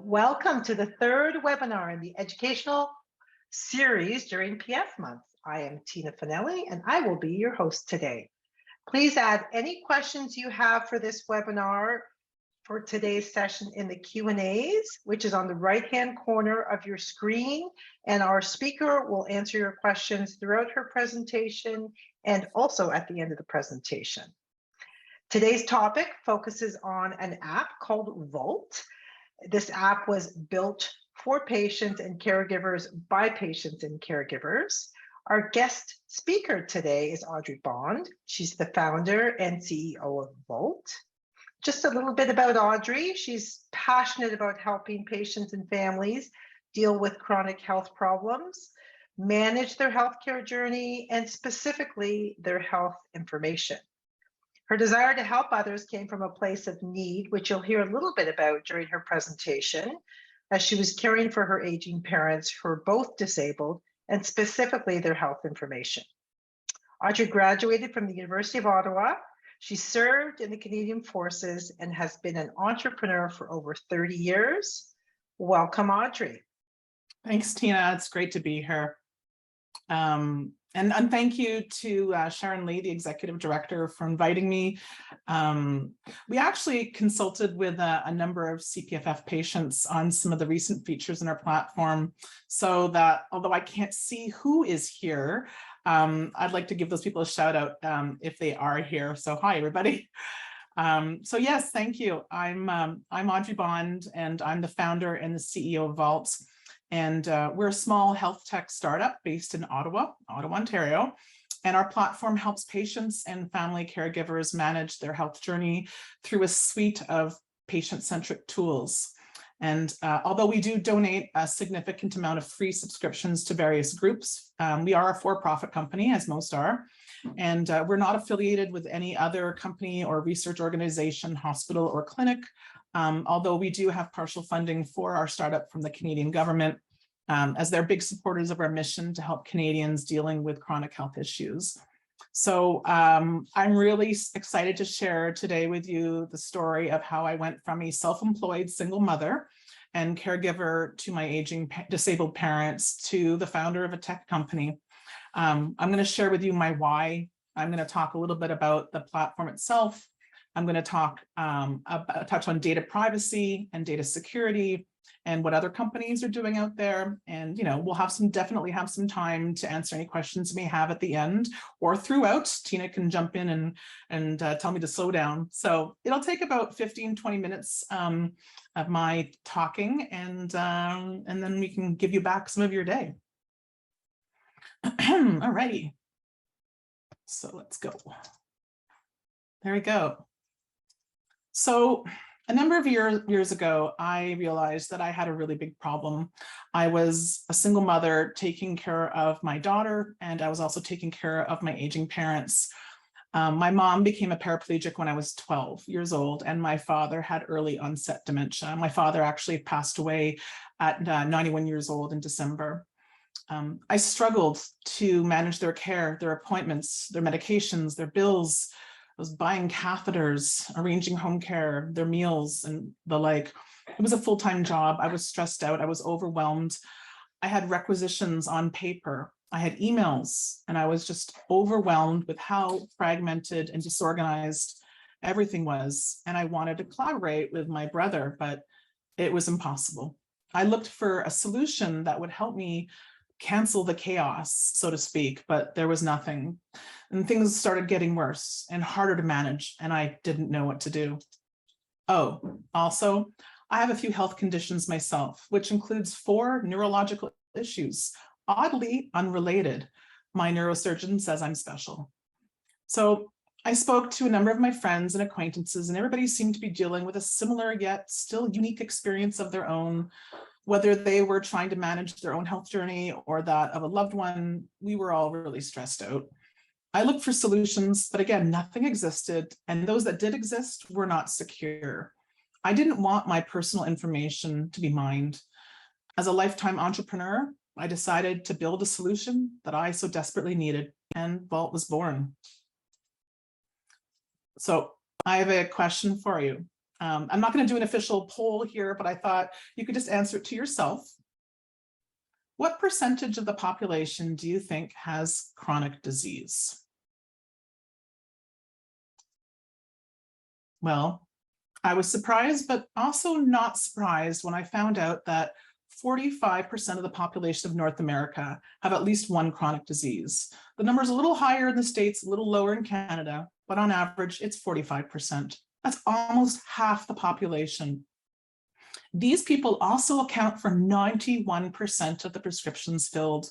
Welcome to the third webinar in the educational series during PF Month. I am Tina Finelli and I will be your host today. Please add any questions you have for this webinar for today's session in the Q&As, which is on the right-hand corner of your screen, and our speaker will answer your questions throughout her presentation and also at the end of the presentation. Today's topic focuses on an app called Vaultt. This app was built for patients and caregivers by patients and caregivers. Our guest speaker today is Audrey Bond. She's the founder and CEO of Vaultt. Just a little bit about Audrey. She's passionate about helping patients and families deal with chronic health problems, manage their healthcare journey, and specifically their health information. Her desire to help others came from a place of need, which you'll hear a little bit about during her presentation, as she was caring for her aging parents who are both disabled, and specifically their health information. Audrey graduated from the University of Ottawa. She served in the Canadian Forces and has been an entrepreneur for over 30 years. Welcome, Audrey. Thanks, Tina. It's great to be here. And thank you to Sharon Lee, the Executive Director, for inviting me. We actually consulted with a number of CPFF patients on some of the recent features in our platform, so that although I can't see who is here, I'd like to give those people a shout out if they are here. So hi, everybody. So yes, thank you. I'm Audrey Bond, and I'm the founder and the CEO of Vaultt. And we're a small health tech startup based in Ottawa, Ontario. And our platform helps patients and family caregivers manage their health journey through a suite of patient-centric tools. And although we do donate a significant amount of free subscriptions to various groups, we are a for-profit company, as most are. And we're not affiliated with any other company or research organization, hospital, or clinic, although we do have partial funding for our startup from the Canadian government, as they're big supporters of our mission to help Canadians dealing with chronic health issues. So I'm really excited to share today with you the story of how I went from a self-employed single mother and caregiver to my aging disabled parents to the founder of a tech company. I'm going to share with you my why. I'm going to talk a little bit about the platform itself. I'm going to touch on data privacy and data security and what other companies are doing out there. And, we'll definitely have some time to answer any questions you may have at the end or throughout. Tina can jump in and tell me to slow down. So it'll take about 15-20 minutes of my talking, and then we can give you back some of your day. All righty. So let's go. There we go. So a number of years ago, I realized that I had a really big problem. I was a single mother taking care of my daughter, and I was also taking care of my aging parents. My mom became a paraplegic when I was 12 years old, and my father had early onset dementia. My father actually passed away at 91 years old in December. I struggled to manage their care, their appointments, their medications, their bills. I was buying catheters, arranging home care, their meals, and the like. It was a full-time job. I was stressed out. I was overwhelmed. I had requisitions on paper. I had emails, and I was just overwhelmed with how fragmented and disorganized everything was. And I wanted to collaborate with my brother, but it was impossible. I looked for a solution that would help me cancel the chaos, so to speak, but there was nothing. And things started getting worse and harder to manage, and I didn't know what to do. Oh, also, I have a few health conditions myself, which includes 4 neurological issues, oddly unrelated. My neurosurgeon says I'm special. So I spoke to a number of my friends and acquaintances, and everybody seemed to be dealing with a similar yet still unique experience of their own. Whether they were trying to manage their own health journey or that of a loved one, we were all really stressed out. I looked for solutions, but again, nothing existed, and those that did exist were not secure. I didn't want my personal information to be mined. As a lifetime entrepreneur, I decided to build a solution that I so desperately needed, and Vaultt was born. So I have a question for you. I'm not going to do an official poll here, but I thought you could just answer it to yourself. What percentage of the population do you think has chronic disease? Well, I was surprised, but also not surprised when I found out that 45% of the population of North America have at least one chronic disease. The number is a little higher in the States, a little lower in Canada, but on average, it's 45%. That's almost half the population. These people also account for 91% of the prescriptions filled.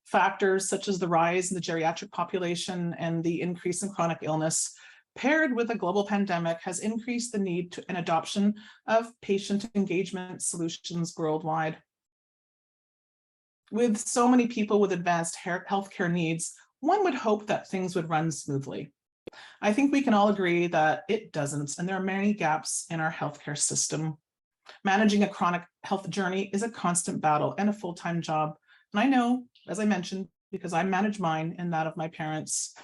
Factors such as the rise in the geriatric population and the increase in chronic illness paired with a global pandemic has increased the need and adoption of patient engagement solutions worldwide. With so many people with advanced healthcare needs, one would hope that things would run smoothly. I think we can all agree that it doesn't, and there are many gaps in our healthcare system. Managing a chronic health journey is a constant battle and a full-time job. And I know, as I mentioned, because I manage mine and that of my parents.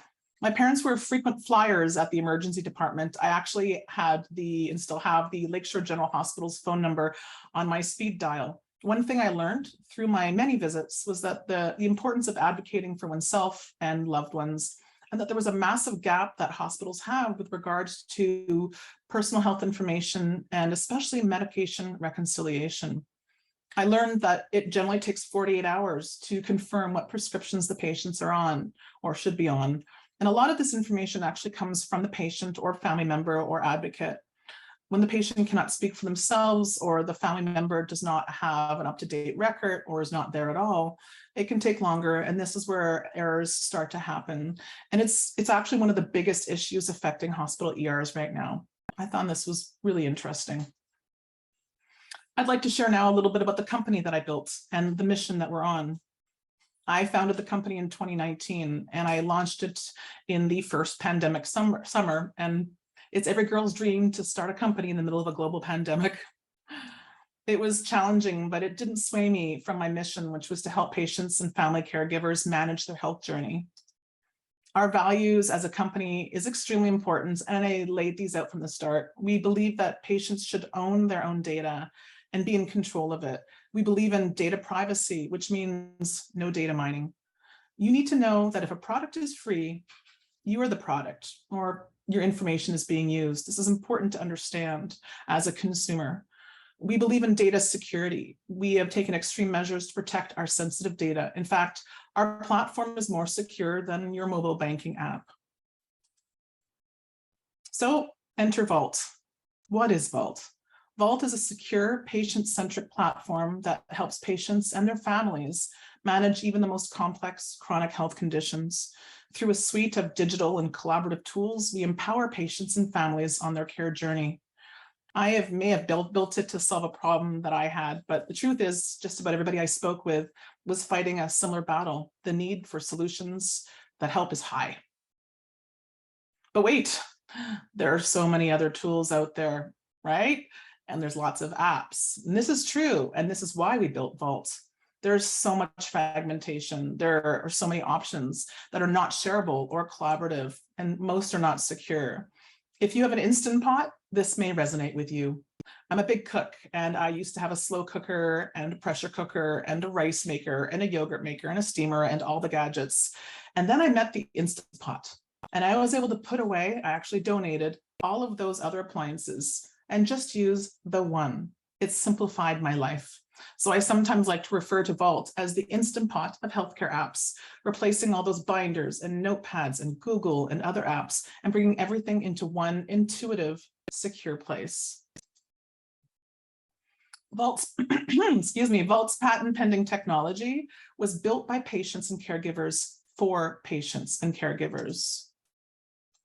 My parents were frequent flyers at the emergency department. I actually had and still have the Lakeshore General Hospital's phone number on my speed dial. One thing I learned through my many visits was that the importance of advocating for oneself and loved ones, and that there was a massive gap that hospitals have with regards to personal health information and especially medication reconciliation. I learned that it generally takes 48 hours to confirm what prescriptions the patients are on or should be on. And a lot of this information actually comes from the patient or family member or advocate. When the patient cannot speak for themselves or the family member does not have an up-to-date record or is not there at all, it can take longer. And this is where errors start to happen. And it's actually one of the biggest issues affecting hospital ERs right now. I thought this was really interesting. I'd like to share now a little bit about the company that I built and the mission that we're on. I founded the company in 2019 and I launched it in the first pandemic summer. And it's every girl's dream to start a company in the middle of a global pandemic. It was challenging, but it didn't sway me from my mission, which was to help patients and family caregivers manage their health journey. Our values as a company is extremely important, and I laid these out from the start. We believe that patients should own their own data and be in control of it. We believe in data privacy, which means no data mining. You need to know that if a product is free, you are the product or your information is being used. This is important to understand as a consumer. We believe in data security. We have taken extreme measures to protect our sensitive data. In fact, our platform is more secure than your mobile banking app. So enter Vaultt. What is Vaultt? Vaultt is a secure, patient-centric platform that helps patients and their families manage even the most complex chronic health conditions. Through a suite of digital and collaborative tools, we empower patients and families on their care journey. I may have built it to solve a problem that I had, but the truth is just about everybody I spoke with was fighting a similar battle. The need for solutions that help is high. But wait, there are so many other tools out there, right? And there's lots of apps. And this is true. And this is why we built Vaultt. There's so much fragmentation. There are so many options that are not shareable or collaborative, and most are not secure. If you have an Instant Pot, this may resonate with you. I'm a big cook, and I used to have a slow cooker and a pressure cooker and a rice maker and a yogurt maker and a steamer and all the gadgets. And then I met the Instant Pot, and I was able to put away, I actually donated all of those other appliances and just use the one. It simplified my life. So I sometimes like to refer to Vaultt as the Instant Pot of healthcare apps, replacing all those binders and notepads and Google and other apps and bringing everything into one intuitive, secure place. Vaultt's, Vaultt's patent pending technology was built by patients and caregivers for patients and caregivers.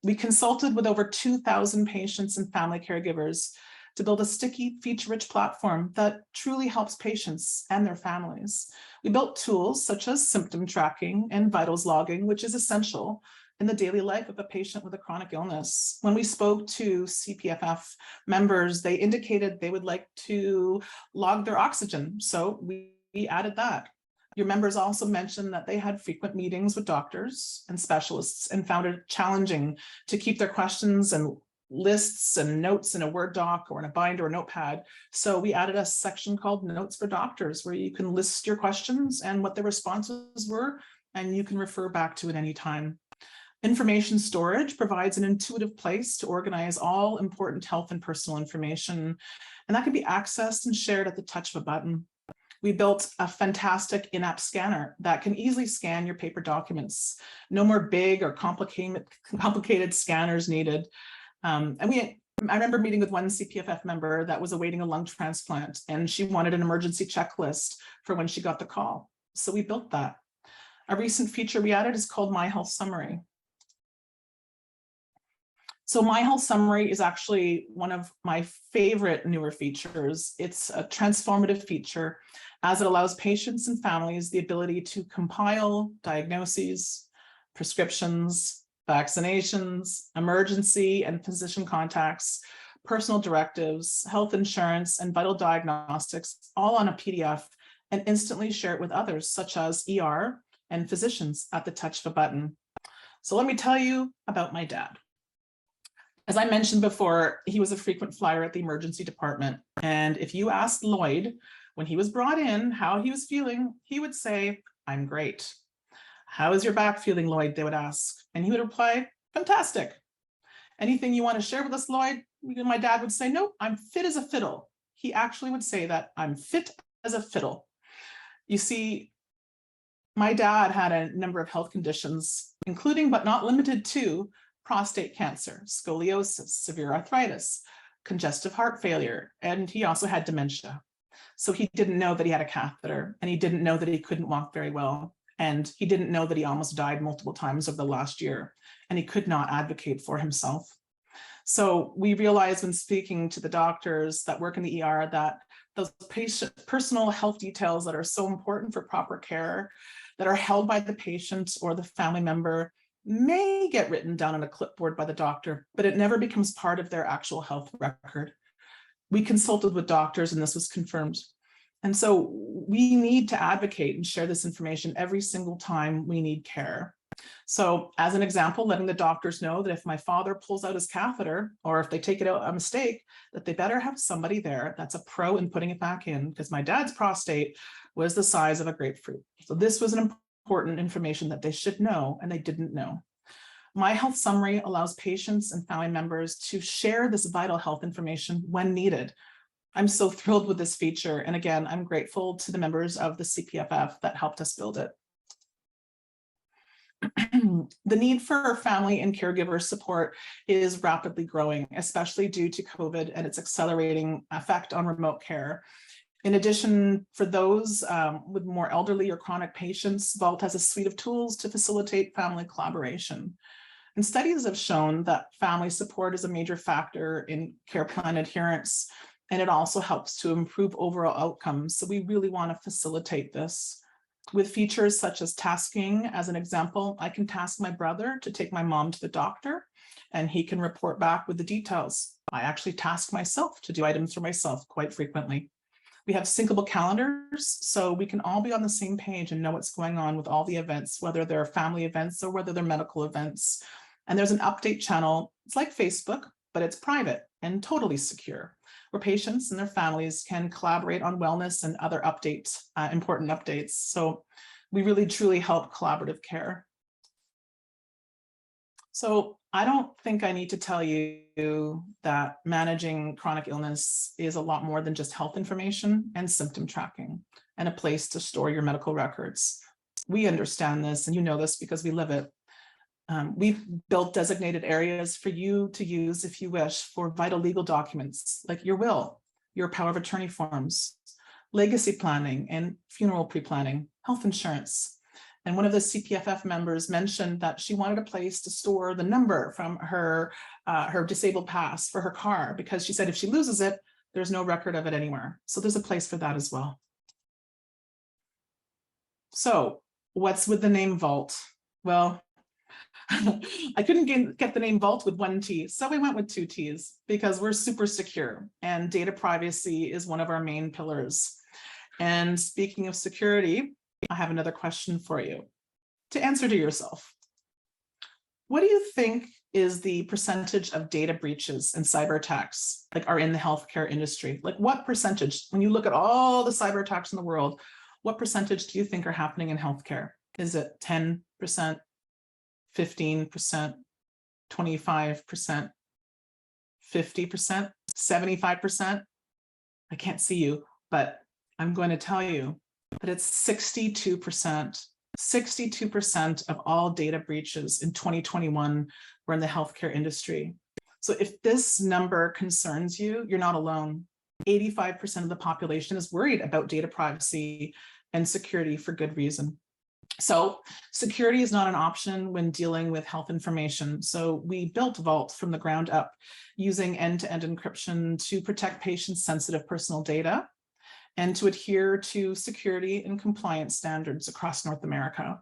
We consulted with over 2,000 patients and family caregivers to build a sticky, feature-rich platform that truly helps patients and their families. We built tools such as symptom tracking and vitals logging, which is essential in the daily life of a patient with a chronic illness. When we spoke to CPFF members, they indicated they would like to log their oxygen, so we added that. Your members also mentioned that they had frequent meetings with doctors and specialists and found it challenging to keep their questions and lists and notes in a Word doc or in a binder or notepad. So we added a section called Notes for Doctors, where you can list your questions and what the responses were, and you can refer back to it anytime. Information storage provides an intuitive place to organize all important health and personal information, and that can be accessed and shared at the touch of a button. We built a fantastic in-app scanner that can easily scan your paper documents. No more big or complicated scanners needed. I remember meeting with one CPFF member that was awaiting a lung transplant, and she wanted an emergency checklist for when she got the call. So we built that. A recent feature we added is called My Health Summary. So My Health Summary is actually one of my favorite newer features. It's a transformative feature as it allows patients and families the ability to compile diagnoses, prescriptions, vaccinations, emergency and physician contacts, personal directives, health insurance, and vital diagnostics, all on a PDF, and instantly share it with others, such as ER and physicians at the touch of a button. So let me tell you about my dad. As I mentioned before, he was a frequent flyer at the emergency department. And if you asked Lloyd, when he was brought in, how he was feeling, he would say, "I'm great." "How is your back feeling, Lloyd?" they would ask. And he would reply, "Fantastic." "Anything you want to share with us, Lloyd?" My dad would say, "Nope, I'm fit as a fiddle." He actually would say that, "I'm fit as a fiddle." You see, my dad had a number of health conditions, including but not limited to prostate cancer, scoliosis, severe arthritis, congestive heart failure, and he also had dementia. So he didn't know that he had a catheter, and he didn't know that he couldn't walk very well, and he didn't know that he almost died multiple times over the last year, and he could not advocate for himself. So we realized when speaking to the doctors that work in the ER that those personal health details that are so important for proper care, that are held by the patient or the family member, may get written down on a clipboard by the doctor, but it never becomes part of their actual health record. We consulted with doctors and this was confirmed. And so we need to advocate and share this information every single time we need care. So as an example, letting the doctors know that if my father pulls out his catheter, or if they take it out a mistake, that they better have somebody there that's a pro in putting it back in, because my dad's prostate was the size of a grapefruit. So this was an important information that they should know, and they didn't know. My Health Summary allows patients and family members to share this vital health information when needed. I'm so thrilled with this feature. And again, I'm grateful to the members of the CPFF that helped us build it. The need for family and caregiver support is rapidly growing, especially due to COVID and its accelerating effect on remote care. In addition, for those with more elderly or chronic patients, Vaultt has a suite of tools to facilitate family collaboration. And studies have shown that family support is a major factor in care plan adherence, and it also helps to improve overall outcomes. So we really want to facilitate this. With features such as tasking, as an example, I can task my brother to take my mom to the doctor, and he can report back with the details. I actually task myself to do items for myself quite frequently. We have Syncable Calendars, so we can all be on the same page and know what's going on with all the events, whether they're family events or whether they're medical events. And there's an update channel. It's like Facebook, but it's private and totally secure, where patients and their families can collaborate on wellness and other updates, important updates. So we really truly help collaborative care. So I don't think I need to tell you that managing chronic illness is a lot more than just health information and symptom tracking and a place to store your medical records. We understand this, and you know this because we live it. We've built designated areas for you to use if you wish for vital legal documents like your will, your power of attorney forms, legacy planning and funeral pre-planning, health insurance. And one of the CPFF members mentioned that she wanted a place to store the number from her disabled pass for her car, because she said if she loses it, there's no record of it anywhere. So there's a place for that as well. So what's with the name Vaultt? Well, I couldn't get the name Vaultt with one T, so we went with two T's because we're super secure and data privacy is one of our main pillars. And speaking of security, I have another question for you to answer to yourself. What do you think is the percentage of data breaches and cyber attacks like are in the healthcare industry? Like what percentage, when you look at all the cyber attacks in the world, what percentage do you think are happening in healthcare? Is it 10%, 15%, 25%, 50%, 75%? I can't see you, but I'm going to tell you that it's 62%. 62% of all data breaches in 2021 were in the healthcare industry. So if this number concerns you, you're not alone. 85% of the population is worried about data privacy and security for good reason. So security is not an option when dealing with health information. So we built Vaultt from the ground up using end-to-end encryption to protect patients' sensitive personal data and to adhere to security and compliance standards across North America.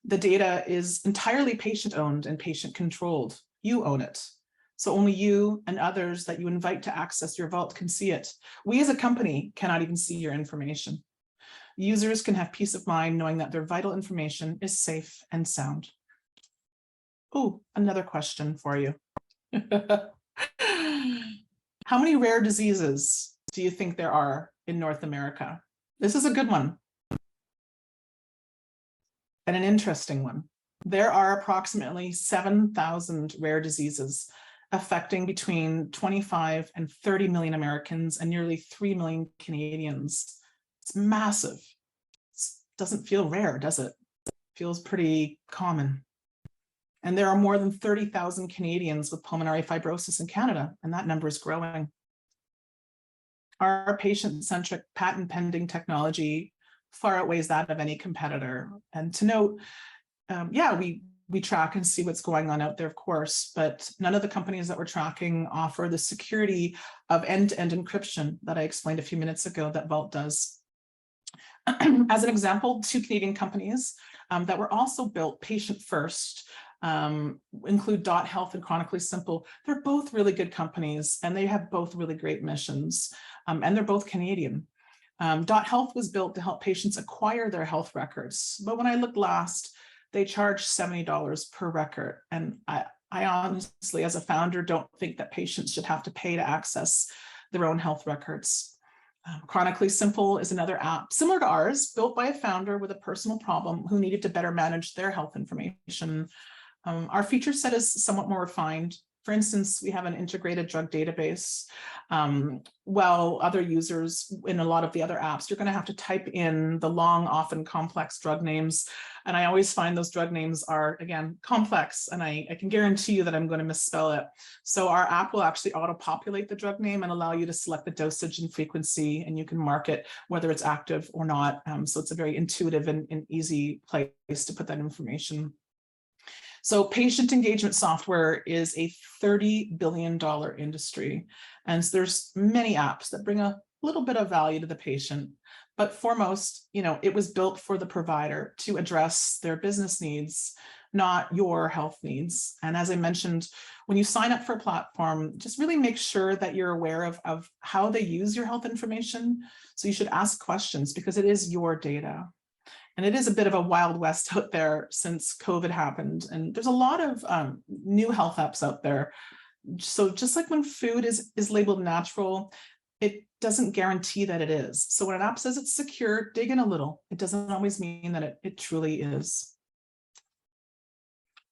The data is entirely patient-owned and patient-controlled. You own it. So only you and others that you invite to access your Vaultt can see it. We as a company cannot even see your information. Users can have peace of mind knowing that their vital information is safe and sound. Oh, another question for you. How many rare diseases do you think there are in North America? This is a good one and an interesting one. There are approximately 7,000 rare diseases affecting between 25 and 30 million Americans and nearly 3 million Canadians. It's massive. It doesn't feel rare, does it? It feels pretty common. And there are more than 30,000 Canadians with pulmonary fibrosis in Canada, and that number is growing. Our patient-centric patent-pending technology far outweighs that of any competitor. And to note, we track and see what's going on out there, of course, but none of the companies that we're tracking offer the security of end-to-end encryption that I explained a few minutes ago that Vaultt does. As an example, 2 Canadian companies that were also built patient first include Health and Chronically Simple. They're both really good companies and they have both really great missions, and they're both Canadian. Health was built to help patients acquire their health records, but when I looked last, they charge $70 per record. And I honestly, as a founder, don't think that patients should have to pay to access their own health records. Chronically Simple is another app similar to ours, built by a founder with a personal problem who needed to better manage their health information. Our feature set is somewhat more refined. For instance, we have an integrated drug database, while other users in a lot of the other apps, you're going to have to type in the long, often complex drug names. And I always find those drug names are, again, complex, and I can guarantee you that I'm going to misspell it. So our app will actually auto-populate the drug name and allow you to select the dosage and frequency, and you can mark it whether it's active or not. So it's a very intuitive and easy place to put that information. So patient engagement software is a $30 billion industry. And so there's many apps that bring a little bit of value to the patient. But foremost, it was built for the provider to address their business needs, not your health needs. And as I mentioned, when you sign up for a platform, just really make sure that you're aware of how they use your health information. So you should ask questions because it is your data. And it is a bit of a wild west out there since COVID happened. And there's a lot of new health apps out there. So just like when food is labeled natural, it doesn't guarantee that it is. So when an app says it's secure, dig in a little. It doesn't always mean that it truly is.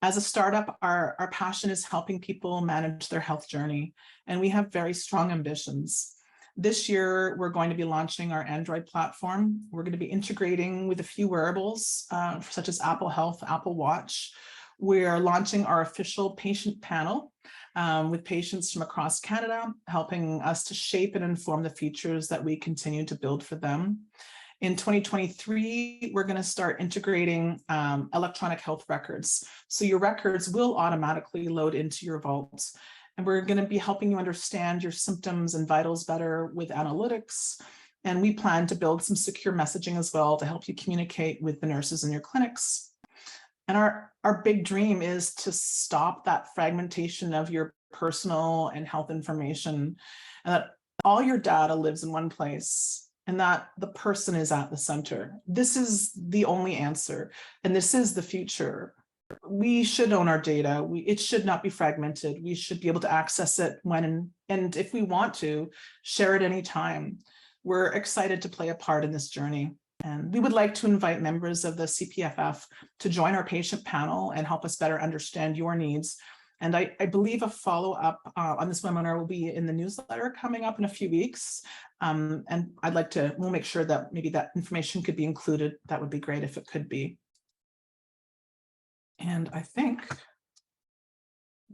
As a startup, our passion is helping people manage their health journey. And we have very strong ambitions. This year, we're going to be launching our Android platform. We're going to be integrating with a few wearables, such as Apple Health, Apple Watch. We're launching our official patient panel with patients from across Canada, helping us to shape and inform the features that we continue to build for them. In 2023, we're going to start integrating electronic health records. So your records will automatically load into your Vaultt. And we're going to be helping you understand your symptoms and vitals better with analytics. And we plan to build some secure messaging as well to help you communicate with the nurses in your clinics. And our big dream is to stop that fragmentation of your personal and health information, and that all your data lives in one place, and that the person is at the center. This is the only answer, and this is the future. we should own our data. It should not be fragmented. We should be able to access it when and if we want to, share it anytime. We're excited to play a part in this journey. And we would like to invite members of the CPFF to join our patient panel and help us better understand your needs. And I believe a follow-up on this webinar will be in the newsletter coming up in a few weeks. And we'll make sure that maybe that information could be included. That would be great if it could be. And I think,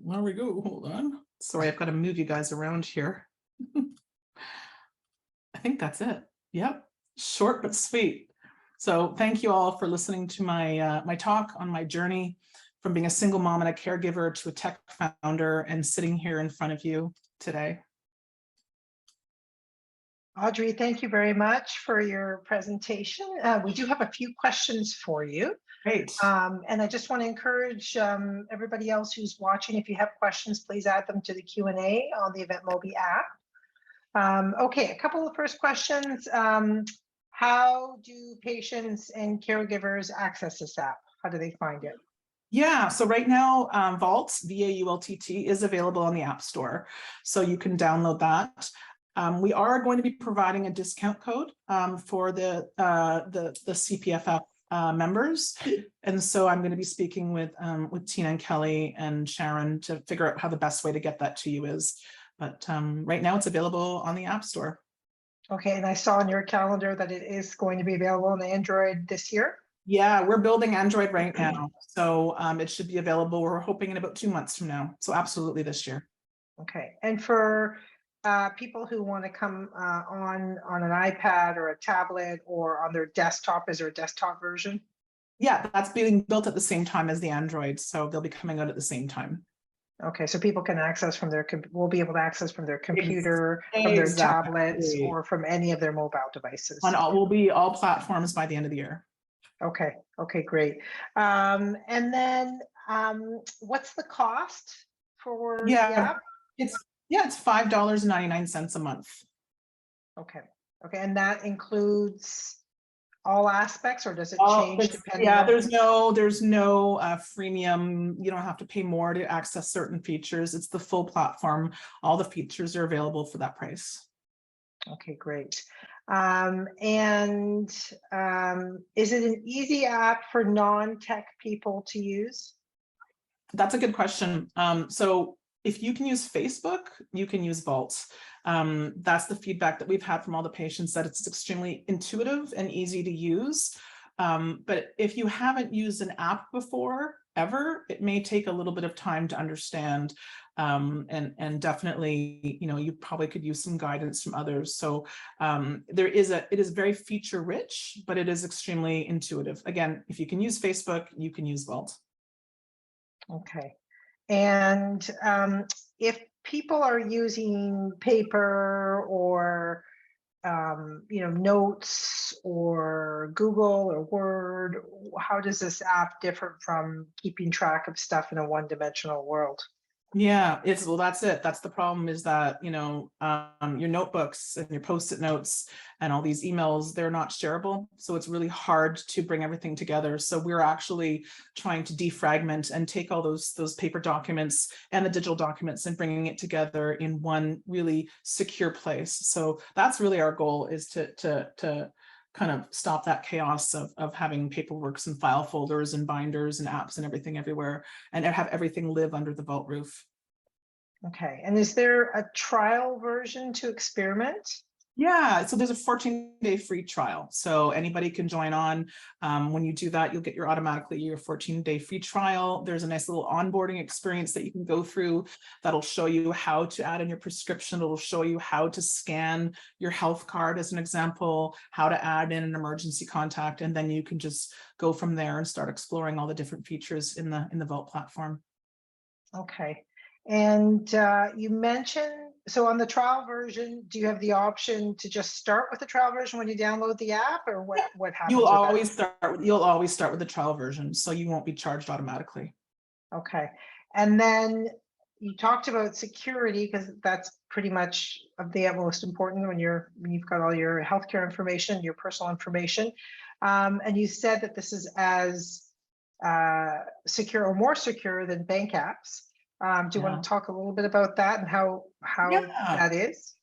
where we go, hold on. Sorry, I've got to move you guys around here. I think that's it. Yep, short but sweet. So thank you all for listening to my my talk on my journey from being a single mom and a caregiver to a tech founder and sitting here in front of you today. Audrey, thank you very much for your presentation. We do have a few questions for you. Great. And I just want to encourage everybody else who's watching, if you have questions, please add them to the Q&A on the Event Mobi app. Okay, a couple of first questions. How do patients and caregivers access this app? How do they find it? Yeah, so right now, Vaultt, V-A-U-L-T-T, is available on the App Store. So you can download that. We are going to be providing a discount code for the CPFF members. And so I'm going to be speaking with Tina and Kelly and Sharon to figure out how the best way to get that to you is. But right now it's available on the App Store. Okay, and I saw on your calendar that it is going to be available on Android this year. Yeah, we're building Android right now. So it should be available, we're hoping, in about 2 months from now. So absolutely this year. Okay, and for people who want to come on an iPad or a tablet or on their desktop, is there a desktop version? Yeah, that's being built at the same time as the Android. So they'll be coming out at the same time. Okay, so people can access from their, will be able to access from their computer, from their tablets, or from any of their mobile devices. On all, will be all platforms by the end of the year. Okay, okay, great. And then what's the cost for the app? It's $5.99 a month. Okay, okay, and that includes all aspects, or does it change depending? Yeah, there's no freemium. You don't have to pay more to access certain features. It's the full platform. All the features are available for that price. Okay, great. And is it an easy app for non-tech people to use? That's a good question. So if you can use Facebook, you can use Vaultt. That's the feedback that we've had from all the patients, that it's extremely intuitive and easy to use. But if you haven't used an app before, ever, it may take a little bit of time to understand. And definitely, you know, you probably could use some guidance from others. So it is very feature rich, but it is extremely intuitive. Again, if you can use Facebook, you can use Vaultt. Okay. And if people are using paper or notes or Google or Word, how does this app differ from keeping track of stuff in a one-dimensional world? Yeah, well, that's it. That's the problem, is that, your notebooks and your Post-it notes and all these emails, they're not shareable. So it's really hard to bring everything together. So we're actually trying to defragment and take all those paper documents and the digital documents and bringing it together in one really secure place. So that's really our goal, is to kind of stop that chaos of having paperworks and file folders and binders and apps and everything everywhere, and have everything live under the Vaultt roof. Okay, and is there a trial version to experiment? Yeah, so there's a 14-day free trial. So anybody can join on. When you do that, you'll get your 14-day free trial. There's a nice little onboarding experience that you can go through that'll show you how to add in your prescription. It'll show you how to scan your health card, as an example, how to add in an emergency contact, and then you can just go from there and start exploring all the different features in the Vaultt platform. Okay. And you mentioned, so on the trial version, do you have the option to just start with the trial version when you download the app, or what happens? You'll always start with the trial version, so you won't be charged automatically. Okay. And then you talked about security, because that's pretty much of the utmost important when you've got all your healthcare information, your personal information. And you said that this is as secure or more secure than bank apps. Do you want Yeah. to talk a little bit about that and how Yeah. that is?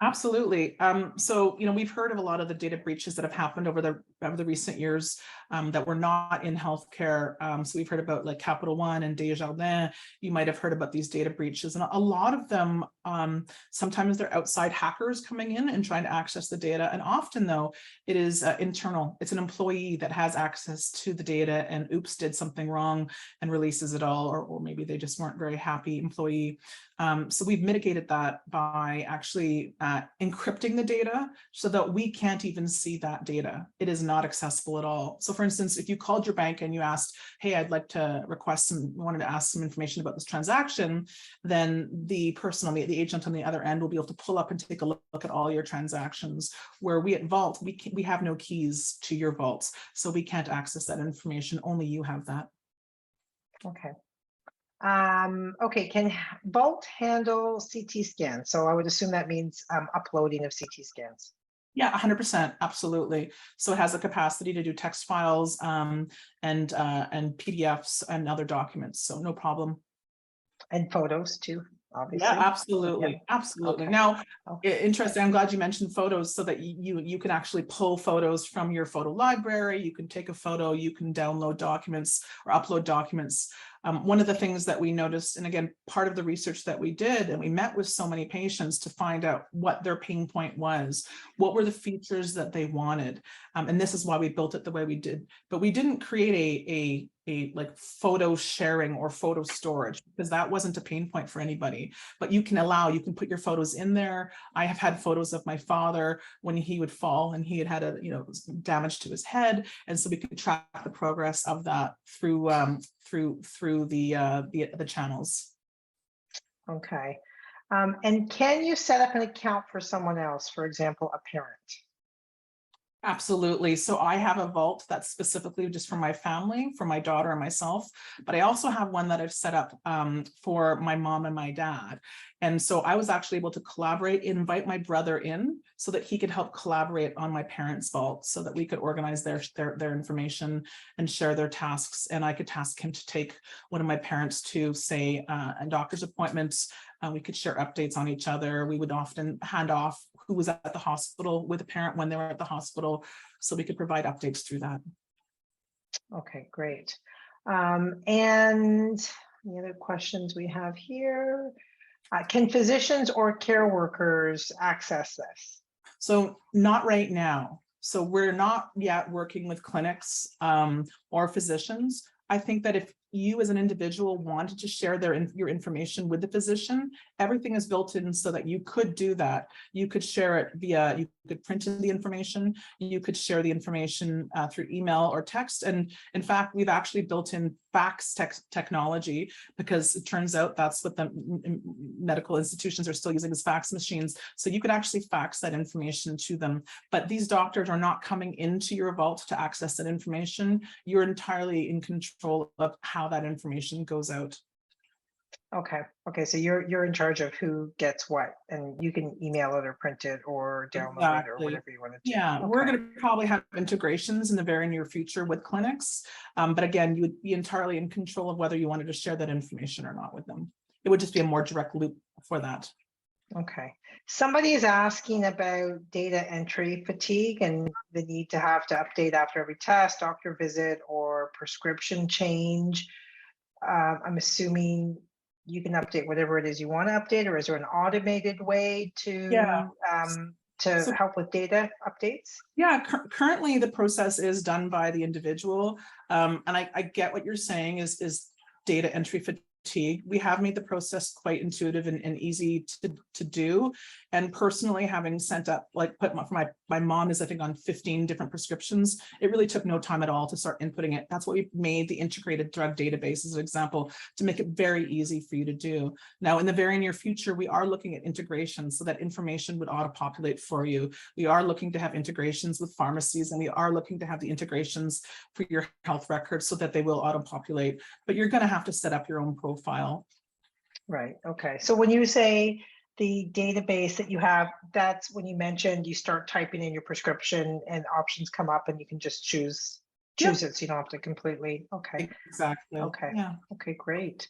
Absolutely. So, we've heard of a lot of the data breaches that have happened over the recent years that were not in healthcare. So we've heard about like Capital One and Desjardins. You might have heard about these data breaches, and a lot of them, sometimes they're outside hackers coming in and trying to access the data. And often, though, it is internal. It's an employee that has access to the data and oops, did something wrong and releases it all, or maybe they just weren't very happy employee. So we've mitigated that by actually encrypting the data so that we can't even see that data. It is not accessible at all. So for instance, if you called your bank and you asked, hey, I'd like to wanted to ask some information about this transaction, then the person the agent on the other end will be able to pull up and take a look at all your transactions. Where we at Vaultt, we have no keys to your vaults, so we can't access that information. Only you have that. Okay. Okay, can Vaultt handle CT scans? So I would assume that means uploading of CT scans. Yeah, 100%, absolutely. So it has the capacity to do text files and PDFs and other documents. So no problem. And photos too, obviously. Yeah, absolutely, Yeah. absolutely. Okay. Now, Okay. interesting. I'm glad you mentioned photos, so that you can actually pull photos from your photo library. You can take a photo. You can download documents or upload documents. One of the things that we noticed, and again, part of the research that we did, and we met with so many patients to find out what their pain point was, what were the features that they wanted, and this is why we built it the way we did. But we didn't create a like photo sharing or photo storage, because that wasn't a pain point for anybody. But you can put your photos in there. I have had photos of my father when he would fall and he had a damage to his head, and so we could track the progress of that through the channels. Okay. And can you set up an account for someone else, for example, a parent? Absolutely. So I have a Vaultt that's specifically just for my family, for my daughter and myself, but I also have one that I've set up for my mom and my dad. And so I was actually able to invite my brother in so that he could help collaborate on my parents' Vaultt, so that we could organize their information and share their tasks. And I could task him to take one of my parents to, say, a doctor's appointment. We could share updates on each other. We would often hand off who was at the hospital with a parent when they were at the hospital, so we could provide updates through that. Okay, great. And the other questions we have here, can physicians or care workers access this? So not right now. So we're not yet working with clinics or physicians. I think that if you as an individual wanted to share your information with the physician, everything is built in so that you could do that. You could share it you could print in the information, you could share the information through email or text. And in fact, we've actually built in fax technology, because it turns out that's what the medical institutions are still using, as fax machines. So you could actually fax that information to them. But these doctors are not coming into your Vaultt to access that information. You're entirely in control of how that information goes out. Okay. So you're in charge of who gets what, and you can email it or print it or download it or whatever you want to do. Yeah, okay. We're going to probably have integrations in the very near future with clinics. But again, you would be entirely in control of whether you wanted to share that information or not with them. It would just be a more direct loop for that. Okay. Somebody is asking about data entry fatigue and the need to have to update after every test, doctor visit, or prescription change. I'm assuming you can update whatever it is you want to update, or is there an automated way to help with data updates? Yeah, currently the process is done by the individual. And I get what you're saying is data entry fatigue. We have made the process quite intuitive and easy to do. And personally, having sent up, my mom is, I think, on 15 different prescriptions. It really took no time at all to start inputting it. That's what we made the integrated drug database as an example, to make it very easy for you to do. Now, in the very near future, we are looking at integrations so that information would auto-populate for you. We are looking to have integrations with pharmacies, and we are looking to have the integrations for your health records so that they will auto-populate. But you're going to have to set up your own profile. Right. Okay. So when you say the database that you have, that's when you mentioned you start typing in your prescription and options come up and you can just choose choose it, so you don't have to completely. Okay. Exactly. Okay. Yeah. Okay, great.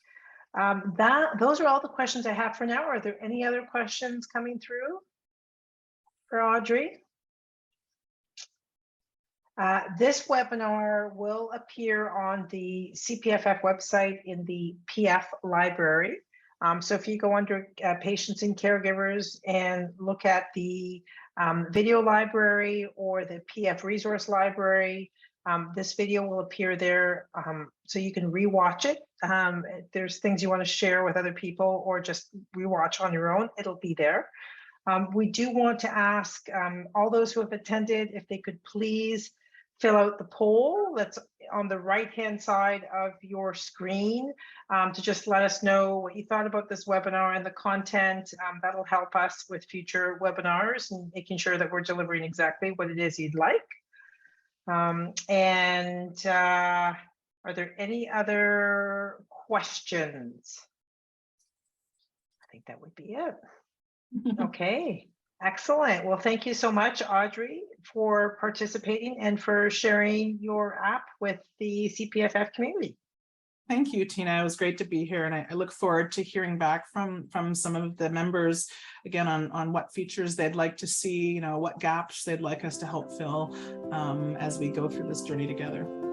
Those are all the questions I have for now. Are there any other questions coming through for Audrey? This webinar will appear on the CPFF website in the PF library. So if you go under patients and caregivers and look at the video library or the PF resource library, this video will appear there, so you can rewatch it. If there's things you want to share with other people or just rewatch on your own, it'll be there. We do want to ask all those who have attended if they could please fill out the poll that's on the right-hand side of your screen, to just let us know what you thought about this webinar and the content. That'll help us with future webinars and making sure that we're delivering exactly what it is you'd like. Are there any other questions? I think that would be it. Okay, excellent. Well, thank you so much, Audrey, for participating and for sharing your app with the CPFF community. Thank you, Tina. It was great to be here, and I look forward to hearing back from some of the members again on what features they'd like to see, what gaps they'd like us to help fill as we go through this journey together.